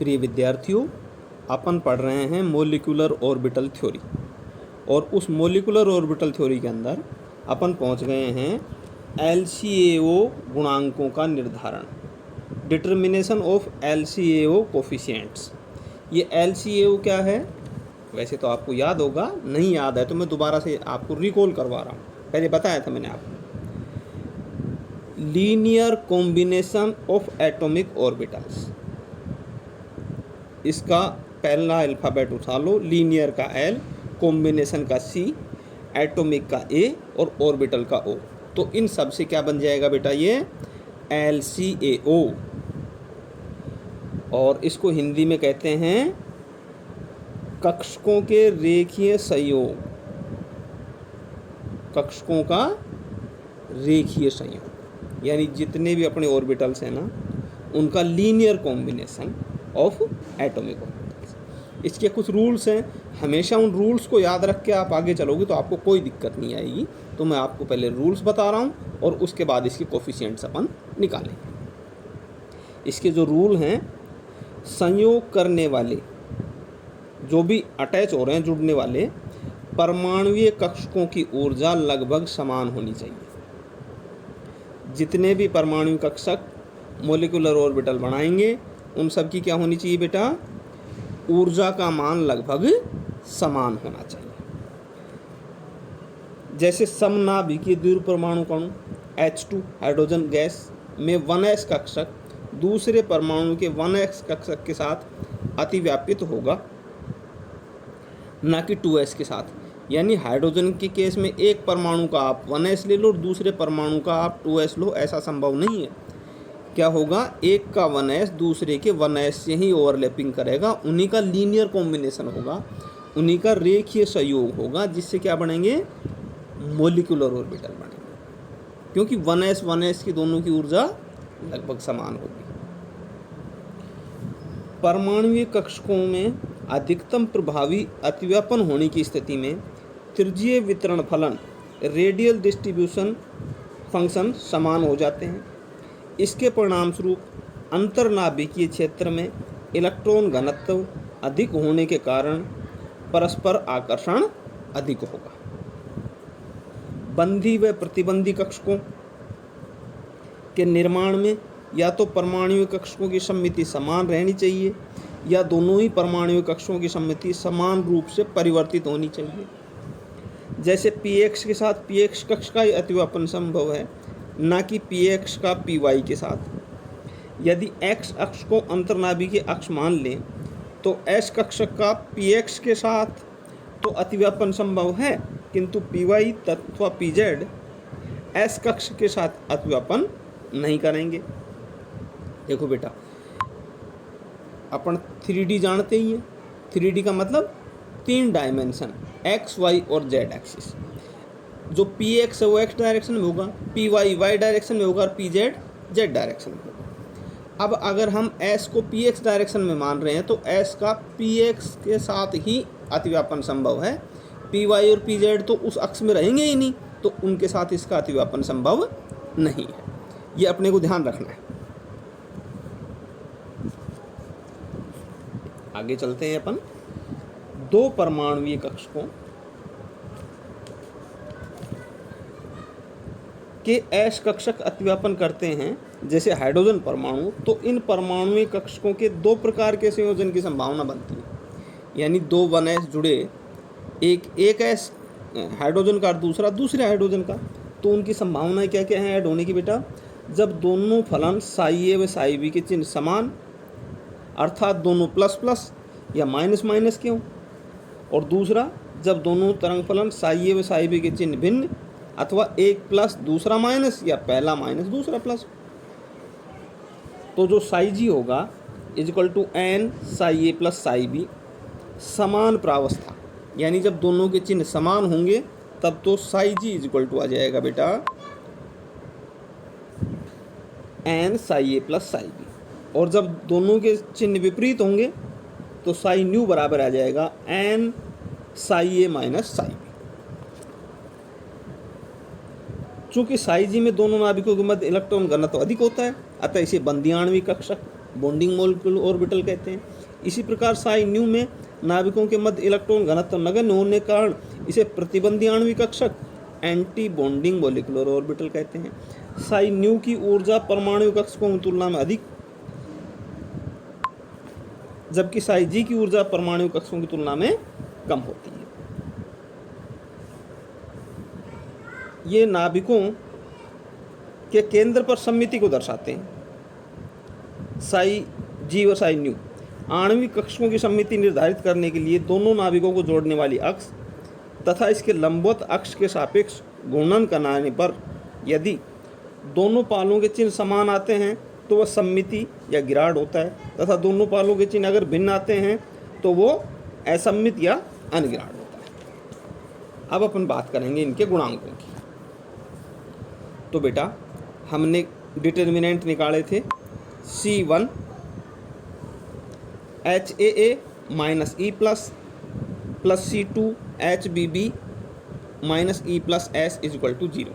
प्रिय विद्यार्थियों, अपन पढ़ रहे हैं मोलिकुलर ऑर्बिटल थ्योरी और उस मोलिकुलर ऑर्बिटल थ्योरी के अंदर अपन पहुंच गए हैं LCAO गुणांकों का निर्धारण, डिटर्मिनेशन ऑफ LCAO कोफिशिएंट्स। ये LCAO क्या है? वैसे तो आपको याद होगा, नहीं याद है तो मैं दोबारा से आपको रिकॉल करवा रहा हूँ। पहले बताया था मैंने आपको, linear combination of atomic orbitals. इसका पहला अल्फ़ाबेट उठा लो, लीनियर का L, कॉम्बिनेशन का C, एटॉमिक का A और ऑर्बिटल का O। तो इन सब से क्या बन जाएगा बेटा? ये LCAO। और इसको हिंदी में कहते हैं कक्षकों के रेखीय संयोग, कक्षकों का रेखीय संयोग, यानी जितने भी अपने ऑर्बिटल्स हैं ना, उनका linear combination of atomic orbitals. इसके कुछ रूल्स हैं, हमेशा उन रूल्स को याद रख के आप आगे चलोगे तो आपको कोई दिक्कत नहीं आएगी। तो मैं आपको पहले रूल्स बता रहा हूँ और उसके बाद इसके कोफिशिएंट्स अपन निकालेंगे। इसके जो रूल हैं, संयोग करने वाले, जो भी अटैच हो रहे हैं, जुड़ने वाले परमाणुीय कक्षकों की ऊर्जा लगभग समान होनी चाहिए। जितने भी परमाणु कक्षक मोलिकुलर ऑर्बिटल बनाएंगे उन सब की क्या होनी चाहिए बेटा? ऊर्जा का मान लगभग समान होना चाहिए। जैसे समनाभिकीय द्विपरमाणु अणु H2 हाइड्रोजन गैस में 1s कक्षक दूसरे परमाणु के 1s कक्षक के साथ अतिव्यापित होगा, ना कि 2s के साथ। यानी हाइड्रोजन के केस में एक परमाणु का आप 1s ले लो और दूसरे परमाणु का आप 2s लो, ऐसा संभव नहीं है। क्या होगा? एक का 1s दूसरे के 1s से ही ओवरलैपिंग करेगा, उन्हीं का लीनियर कॉम्बिनेशन होगा, उन्हीं का रेखीय संयोग होगा, जिससे क्या बनेंगे? मोलिकुलर ऑर्बिटल बनेंगे, क्योंकि 1s की दोनों की ऊर्जा लगभग समान होगी। परमाणुीय कक्षकों में अधिकतम प्रभावी अतिव्यापन होने की स्थिति में त्रिज्यीय वितरण फलन, रेडियल डिस्ट्रीब्यूशन फंक्शन समान हो जाते हैं। इसके परिणाम स्वरूप अंतर्नाभिकीय क्षेत्र में इलेक्ट्रॉन घनत्व अधिक होने के कारण परस्पर आकर्षण अधिक होगा। बंधी व प्रतिबंधी कक्षकों के निर्माण में या तो परमाणुीय कक्षकों की सममिति समान रहनी चाहिए या दोनों ही परमाणुीय कक्षकों की सममिति समान रूप से परिवर्तित होनी चाहिए। जैसे px के साथ px कक्ष का ही अतिव्यापन संभव है, ना कि px का py के साथ। यदि x अक्ष को अंतर्नाभिकीय अक्ष मान लें तो s कक्षक का px के साथ तो अतिव्यापन संभव है, किंतु py तथा pz s कक्ष के साथ अतिव्यापन नहीं करेंगे। देखो बेटा, अपन 3D जानते ही हैं। 3D का मतलब 3 डायमेंशन, x, y और z एक्सिस। जो px है वो x डायरेक्शन में होगा, py y डायरेक्शन में होगा और pz z डायरेक्शन में होगा। अब अगर हम s को px डायरेक्शन में मान रहे हैं तो s का px के साथ ही अतिव्यापन संभव है, py और pz तो उस अक्ष में रहेंगे ही नहीं, तो उनके साथ इसका अतिव्यापन संभव नहीं है। ये अपने को ध्यान रखना है। आगे चलते हैं अपन। दो परमाणुीय कक्षकों के S कक्षक अतिव्यापन करते हैं, जैसे हाइड्रोजन परमाणु, तो इन परमाणुीय कक्षकों के दो प्रकार के संयोजन की संभावना बनती है। यानी दो 1s जुड़े, एक S हाइड्रोजन का और दूसरा दूसरे हाइड्रोजन का, तो उनकी संभावना क्या क्या है ऐड होने की बेटा? जब दोनों फलन साई ए व साई बी के चिन्ह समान, अर्थात दोनों प्लस प्लस या माइनस माइनस के हों, और दूसरा जब दोनों तरंग फलन साई ए व साई बी के चिन्ह भिन्न, अथवा एक प्लस दूसरा माइनस या पहला माइनस दूसरा प्लस। तो जो साई जी होगा equal to N psi A plus psi B, समान प्रावस्था, यानी जब दोनों के चिन्ह समान होंगे तब तो साई जी इजिकल टू आ जाएगा बेटा N psi A plus psi B, और जब दोनों के चिन्ह विपरीत होंगे तो साई न्यू बराबर आ जाएगा N psi A minus psi B. चूंकि साई जी में दोनों नाभिकों के मध्य इलेक्ट्रॉन घनत्व अधिक होता है, अतः इसे बंदी आणविक कक्षक बॉन्डिंग मॉलिक्यूल ऑर्बिटल कहते हैं। इसी प्रकार साई न्यू में नाभिकों के मध्य इलेक्ट्रॉन घनत्व नगण्य होने के कारण इसे प्रतिबंधी आणविक कक्षक एंटी बॉन्डिंग मॉलिक्यूलर ऑर्बिटल कहते हैं। साई न्यू की ऊर्जा परमाणु कक्षकों की तुलना में अधिक, जबकि साई जी की ऊर्जा परमाणु कक्षकों की तुलना में कम होती है। ये नाभिकों के केंद्र पर सममिति को दर्शाते हैं। साई जी व साई न्यू आणविक कक्षकों की सममिति निर्धारित करने के लिए दोनों नाभिकों को जोड़ने वाली अक्ष तथा इसके लंबवत अक्ष के सापेक्ष घूर्णन कराने पर यदि दोनों पालों के चिन्ह समान आते हैं तो वह सममिति या गिराड होता है, तथा दोनों पालों के चिन्ह अगर भिन्न आते हैं तो वो असम्मित या अनगिराड होता है। अब अपन बात करेंगे इनके गुणांकों की। तो बेटा हमने डिटर्मिनेंट निकाले थे C1 HAA minus E plus C2 HBB minus E plus S is equal to 0।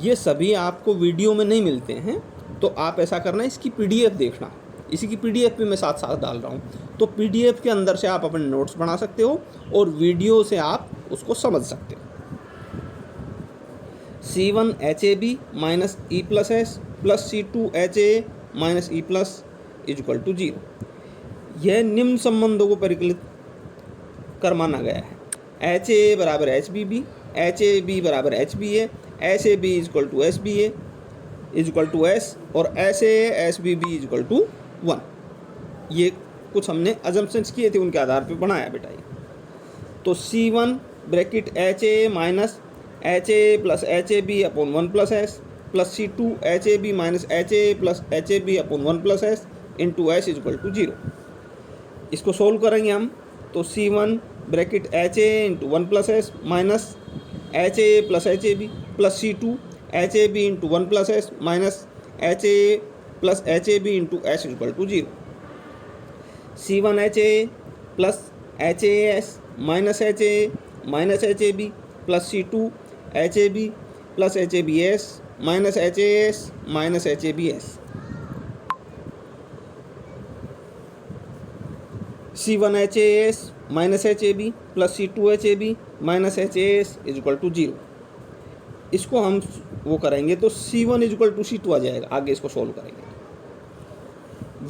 ये सभी आपको वीडियो में नहीं मिलते हैं, तो आप ऐसा करना, इसकी PDF देखना। इसी की PDF भी मैं साथ साथ डाल रहा हूँ, तो PDF के अंदर से आप अपने नोट्स बना सकते हो और वीडियो से आप उसको समझ सकते हो। C1 HAB minus E plus S plus C2 HAA minus E plus is equal to 0। यह निम्न संबंधों को परिकलित कर माना गया है। HAA बराबर HBB, HAB बराबर HBA, SAB is equal to SBA is equal to S और SAA SBB is equal to 1। ये कुछ हमने अजम्पशंस किए थे, उनके आधार पे बनाया बेटा ये। तो C1 bracket HAA minus HAA plus HAB upon 1 plus S plus C2 HAB minus HAA plus HAB upon 1 plus S into S is equal to 0। इसको सोल्व करेंगे हम, तो C1 bracket HAA into 1 plus S minus HAA plus HAB plus C2 HAB into 1 plus S minus HAA plus HAB into S equal to 0। C1 HAA plus HAAS minus HAA minus HAB plus C2 HAB plus HABS minus HAS minus HABS। C1 HAS minus HAB plus C2 HAB minus HAS is equal to 0। इसको हम वो करेंगे तो C1 is equal to C2 आ जाएगा। आगे इसको solve करेंगे।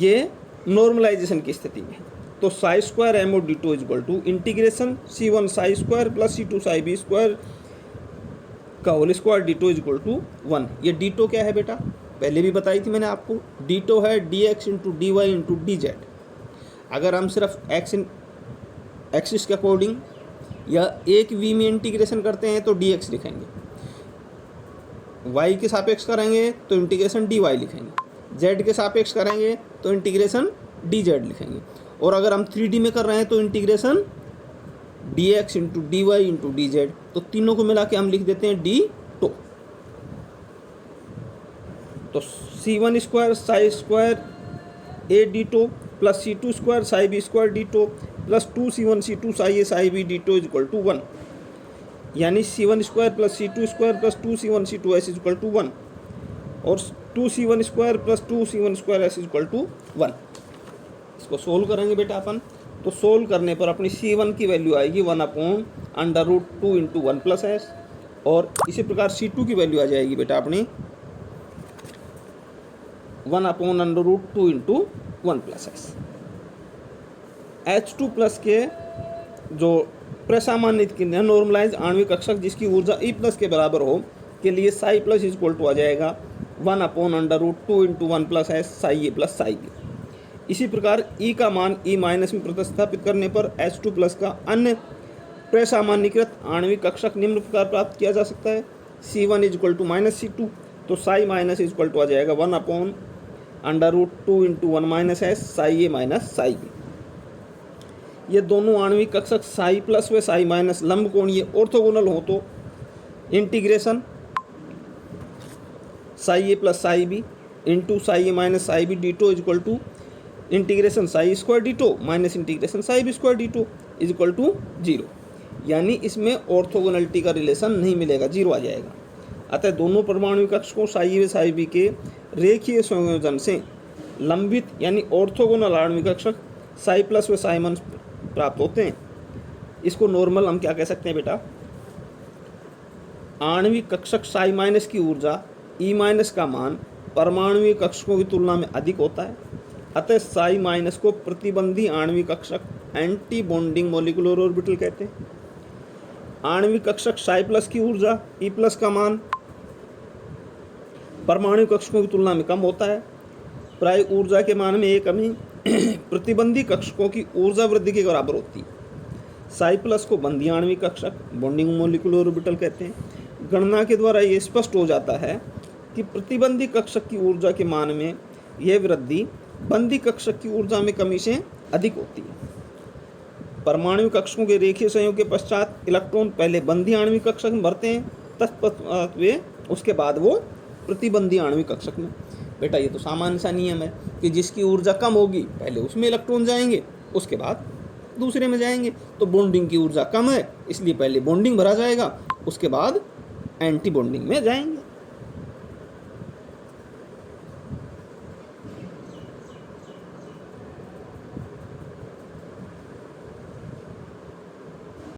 ये नॉर्मलाइजेशन की स्थिति में, तो psi square M D two is equal to integration C1 psi square plus C2 psi B square का whole square D two is equal to 1। ये डी टू क्या है बेटा, पहले भी बताई थी मैंने आपको। डी टू है dx into D Y into D Z. अगर हम सिर्फ एक्सिस के अकॉर्डिंग या एक v में इंटीग्रेशन करते हैं तो dx लिखेंगे, y के सापेक्ष करेंगे तो इंटीग्रेशन dy लिखेंगे, z के सापेक्ष करेंगे तो इंटीग्रेशन dz लिखेंगे, और अगर हम 3D में कर रहे हैं तो integration dx into D Y into D Z. तो तीनों को मिला के हम लिख देते हैं d2। तो C1 square psi square A d2 plus C2 square psi B square d2 plus 2C1 C2 psi A psi B d2 is equal to 1। यानी C1 square plus C2 square plus 2C1 C2 S is equal to 1 और 2C1 square plus 2C1 square S is equal to 1। इसको solve करेंगे बेटा अपन, तो solve करने पर अपनी C1 की वैल्यू आएगी 1/√2 इंटू 1 प्लस S, और इसी प्रकार C2 की वैल्यू आ जाएगी बेटा अपनी 1/√2 into 1 plus S। H2 plus के जो प्रसामान्यित नॉर्मलाइज आणविक कक्षक जिसकी ऊर्जा E प्लस के बराबर हो के लिए psi plus is equal to आ जाएगा 1/√2 into 1 plus S psi A plus psi B. इसी प्रकार E का मान E माइनस में प्रतिस्थापित करने पर H2 प्लस का अन्य प्रसामान्यीकृत आणविक कक्षक निम्न प्रकार प्राप्त किया जा सकता है। C1 is equal to minus C2, तो psi minus is equal to आ जाएगा 1/√2 into 1 minus S psi A minus psi B. ये दोनों आणविक कक्षक साई प्लस व साई माइनस लंबकोणीय ऑर्थोगोनल हो तो integration psi A plus psi B into psi A minus psi B D two is equal to integration psi square D two minus integration psi B square D two is equal to 0। यानी इसमें orthogonality का relation नहीं मिलेगा, 0 आ जाएगा। अतः दोनों परमाणु कक्षकों Sai A psi B के रेखीय संयोजन से लंबित यानी ऑर्थोगोनल आणविक कक्षक साई प्लस व साई माइनस प्राप्त होते हैं। इसको नॉर्मल हम क्या कह सकते हैं बेटा, आणविक कक्षक साई माइनस की ऊर्जा ई माइनस का मान परमाणुविक कक्षकों की तुलना में अधिक होता है, अतः साई माइनस को प्रतिबंधी आणविक कक्षक एंटी बॉन्डिंग मॉलिक्यूलर ऑर्बिटल कहते हैं। आणविक कक्षक साई प्लस की ऊर्जा ई प्लस का मान परमाणु कक्षकों की तुलना में कम होता है, प्राय ऊर्जा के मान में एक कमी प्रतिबंधी कक्षकों की ऊर्जा वृद्धि के बराबर होती है। साई प्लस को बंधी आणविक कक्षक बॉन्डिंग मॉलिक्यूलर ऑर्बिटल कहते हैं। गणना के द्वारा ये स्पष्ट हो जाता है कि प्रतिबंधी कक्षक की ऊर्जा के मान में यह वृद्धि बंधी कक्षक की ऊर्जा में कमी से अधिक होती है। परमाणु कक्षकों के रेखीय संयोग के पश्चात इलेक्ट्रॉन पहले बंधी आणविक कक्षक में भरते हैं, तत्पश्चात वे उसके बाद वो प्रतिबंधी आणविक कक्षक में। बेटा ये तो सामान्य सा नियम है कि जिसकी ऊर्जा कम होगी पहले उसमें इलेक्ट्रॉन जाएंगे, उसके बाद दूसरे में जाएंगे। तो बॉन्डिंग की ऊर्जा कम है इसलिए पहले बॉन्डिंग भरा जाएगा, उसके बाद एंटी बॉन्डिंग में जाएंगे।